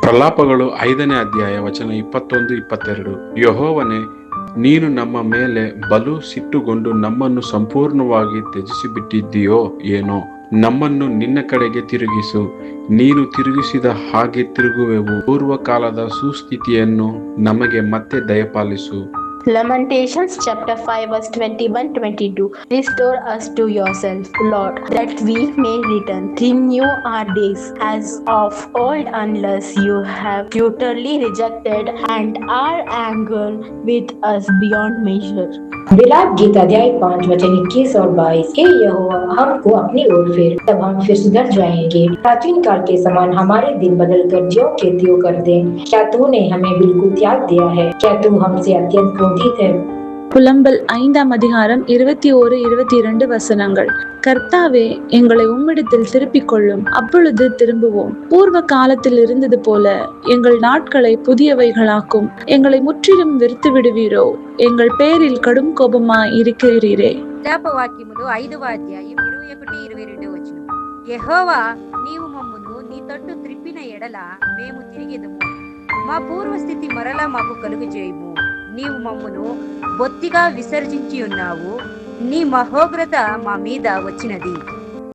ಪ್ರಲಾಪಗಳು 5ನೇ ಅಧ್ಯಾಯ ವಚನ 21-22. ಯೆಹೋವನೇ, ನೀನು ನಮ್ಮ ಮೇಲೆ ಬಲು ಸಿಟ್ಟುಗೊಂಡು ನಮ್ಮನ್ನು ಸಂಪೂರ್ಣವಾಗಿ ತ್ಯಜಿಸಿಬಿಟ್ಟಿದ್ದೀಯೋ ಏನೋ. ನಮ್ಮನ್ನು ನಿನ್ನ ಕಡೆಗೆ ತಿರುಗಿಸು, ನೀನು ತಿರುಗಿಸಿದ ಹಾಗೆ ತಿರುಗುವೆವು. ಪೂರ್ವಕಾಲದ ಸುಸ್ಥಿತಿಯನ್ನು ನಮಗೆ ಮತ್ತೆ ದಯಪಾಲಿಸು. Lamentations chapter 5 verse 21-22. Restore us to yourself, Lord, that we may return. Renew our days as of old, unless you have utterly rejected and are angered with us beyond measure. विलाप गीत अध्याय 5 वचन 21 और 22। हे यहोवा, हमको अपनी ओर फेर, तब हम फिर सुधर जाएंगे। प्राचीन काल के समान हमारे दिन बदल कर ज्यों के त्यों कर दे। क्या तूने हमें बिल्कुल त्याग दिया है? क्या तू हमसे अत्यंत क्रोधित है? புலம்பல் 5ஆம் அதிகாரம் 21-22 வசனங்கள். கர்த்தாவே, எங்களை உம்மிடத்தில் திருப்பிக் கொள்ளும், அப்பொழுது திரும்புவோம். பூர்வ காலத்தில் இருந்தது போல எங்கள் நாட்களை புதியவைகளாக்கும். எங்களை முற்றிலும் வெறுத்து விடுவீரோ? எங்கள் பேரில் கடும் కోపమాய் இருக்கிறீரே. విలాపవాక్యములు 5వ అధ్యాయం 21-22 వచనం. యెహోవా, నీవు మమ్మును నీ తట్టు త్రిప్పిన ఎడల మేము తిరిగెదము. మా పూర్వస్థితి మరలా మాకు కలుగజేయుము. నీవు మమ్మును బొత్తిగా విసర్జించి ఉన్నావు, నీ మహోగ్రత మా మీద వచ్చినది.